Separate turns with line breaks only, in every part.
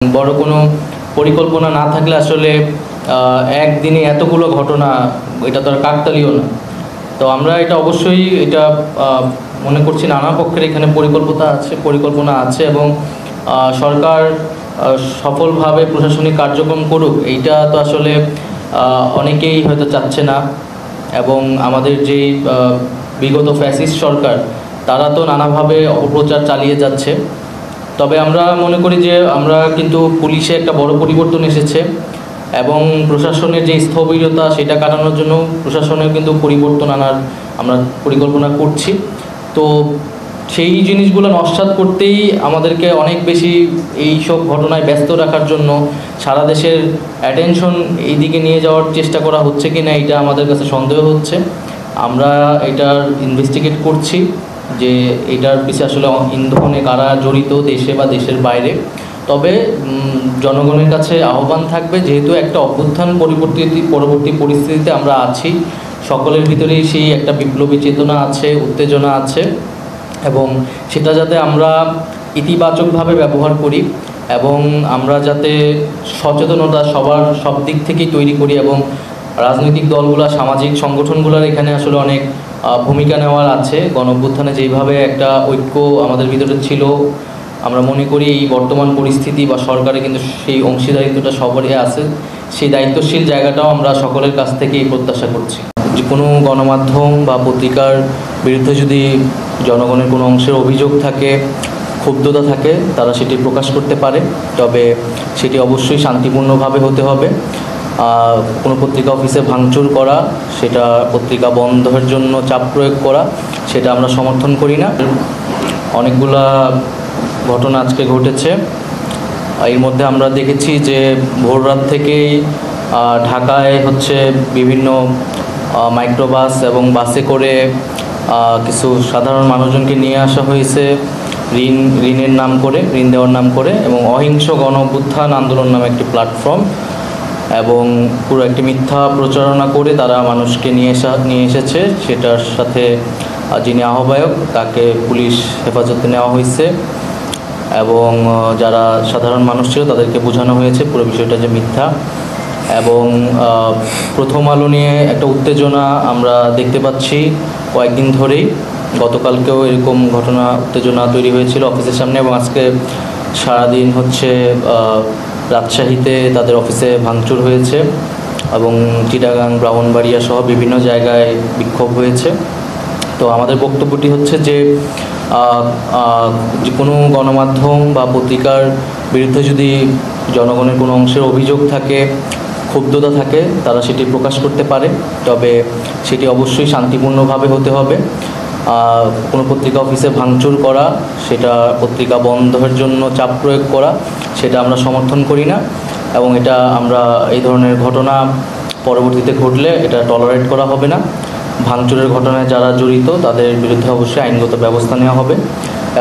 বড় কোনো পরিকল্পনা না থাকলে আসলে একদিনে এতগুলো ঘটনা এটা তো আর কাকতালীয় না। তো আমরা এটা অবশ্যই এটা মনে করছি নানা পক্ষের এখানে পরিকল্পনা আছে এবং সরকার সফলভাবে প্রশাসনিক কার্যক্রম করুক এইটা তো আসলে অনেকেই হয়তো চাচ্ছে না। এবং আমাদের যেই বিগত ফ্যাসিস্ট সরকার তারা তো নানাভাবে অপপ্রচার চালিয়ে যাচ্ছে। তবে আমরা মনে করি যে আমরা কিন্তু পুলিশে একটা বড় পরিবর্তন এসেছে এবং প্রশাসনের যে স্থবিরতা সেটা কাটানোর জন্য প্রশাসনের কিন্তু পরিবর্তন আনার আমরা পরিকল্পনা করছি। তো সেই জিনিসগুলো নস্যাৎ করতেই আমাদেরকে অনেক বেশি এই সব ঘটনায় ব্যস্ত রাখার জন্য সারা দেশের অ্যাটেনশন এই দিকে নিয়ে যাওয়ার চেষ্টা করা হচ্ছে কি না এটা আমাদের কাছে সন্দেহ হচ্ছে। আমরা এটার ইনভেস্টিগেট করছি যে এটার পিছনে আসলে ইন্ধনে কারা জড়িত দেশে বা দেশের বাইরে। তবে জনগণের কাছে আহ্বান থাকবে, যেহেতু একটা অভ্যুত্থান পরবর্তী পরিস্থিতিতে আমরা আছি, সকলের ভিতরেই সেই একটা বিপ্লবী চেতনা আছে, উত্তেজনা আছে এবং সেটা যাতে আমরা ইতিবাচকভাবে ব্যবহার করি এবং আমরা যাতে সচেতনতা সব দিক থেকেই তৈরি করি এবং রাজনৈতিক দলগুলো সামাজিক সংগঠনগুলোর এখানে আসলে অনেক ভূমিকা নেওয়ার আছে। গণঅভ্যুত্থানে যেইভাবে একটা ঐক্য আমাদের ভিতরে ছিল, আমরা মনে করি এই বর্তমান পরিস্থিতি বা সরকারে কিন্তু সেই অংশীদারিত্বটা সবারই আছে, সেই দায়িত্বশীল জায়গাটাও আমরা সকলের কাছ থেকেই প্রত্যাশা করছি। যে কোনো গণমাধ্যম বা পত্রিকার বিরুদ্ধে যদি জনগণের কোনো অংশের অভিযোগ থাকে, ক্ষুব্ধতা থাকে, তারা সেটি প্রকাশ করতে পারে, তবে সেটি অবশ্যই শান্তিপূর্ণভাবে হতে হবে। কোনো পত্রিকা অফিসে ভাঙচুর করা, সেটা পত্রিকা বন্ধের জন্য চাপ প্রয়োগ করা, সেটা আমরা সমর্থন করি না। অনেকগুলা ঘটনা আজকে ঘটেছে। এর মধ্যে আমরা দেখেছি যে ভোররাত থেকেই ঢাকায় বিভিন্ন মাইক্রোবাস এবং বাসে করে কিছু সাধারণ মানুষজনকে নিয়ে আসা হয়েছে ঋণের নাম করে, ঋণ দেওয়ার নাম করে, এবং অহিংস গণ অভ্যুত্থান আন্দোলন নামে একটি প্ল্যাটফর্ম এবং পুরো একটি মিথ্যা প্রচারণা করে তারা মানুষকে নিয়ে এসেছে। সেটার সাথে যিনি আহ্বায়ক তাকে পুলিশ হেফাজতে নেওয়া হয়েছে এবং যারা সাধারণ মানুষ ছিল তাদেরকে বোঝানো হয়েছে পুরো বিষয়টা যে মিথ্যা। এবং প্রথম আলো নিয়ে একটা উত্তেজনা আমরা দেখতে পাচ্ছি কয়েকদিন ধরেই। গতকালকেও এরকম উত্তেজনা তৈরি হয়েছিল অফিসের সামনে এবং আজকে সারাদিন রাজশাহীতে তাদের অফিসে ভাঙচুর হয়েছে এবং চিটাগাং, ব্রাহ্মণবাড়িয়া সহ বিভিন্ন জায়গায় বিক্ষোভ হয়েছে। তো আমাদের বক্তব্যটি যে কোনো গণমাধ্যম বা পত্রিকার বিরুদ্ধে যদি জনগণের কোনো অংশের অভিযোগ থাকে, ক্ষুব্ধতা থাকে, তারা সেটি প্রকাশ করতে পারে, তবে সেটি অবশ্যই শান্তিপূর্ণভাবে হতে হবে। কোনো পত্রিকা অফিসে ভাঙচুর করা, সেটা পত্রিকা বন্ধের জন্য চাপ প্রয়োগ করা, সেটা আমরা সমর্থন করি না এবং এটা আমরা এই ধরনের ঘটনা পরবর্তীতে ঘটলে এটা টলারেট করা হবে না। ভাঙচুরের ঘটনায় যারা জড়িত তাদের বিরুদ্ধে অবশ্যই আইনগত ব্যবস্থা নেওয়া হবে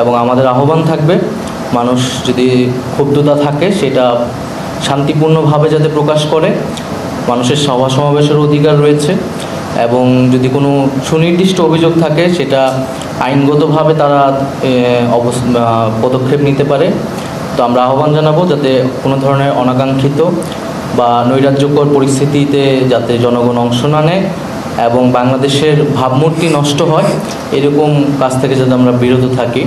এবং আমাদের আহ্বান থাকবে মানুষ যদি ক্ষুব্ধতা থাকে সেটা শান্তিপূর্ণভাবে যাতে প্রকাশ করে। মানুষের সভা সমাবেশের অধিকার রয়েছে এবং যদি কোনো সুনির্দিষ্ট অভিযোগ থাকে সেটা আইনগতভাবে তারা পদক্ষেপ নিতে পারে। তো আমরা আহ্বান জানাবো যাতে কোনো ধরনের অনাকাঙ্ক্ষিত বা নৈরাজ্যকর পরিস্থিতিতে যাতে জনগণ অংশ না নেয় এবং বাংলাদেশের ভাবমূর্তি নষ্ট হয়, এরকম কাজ থেকে যাতে আমরা বিরত থাকি।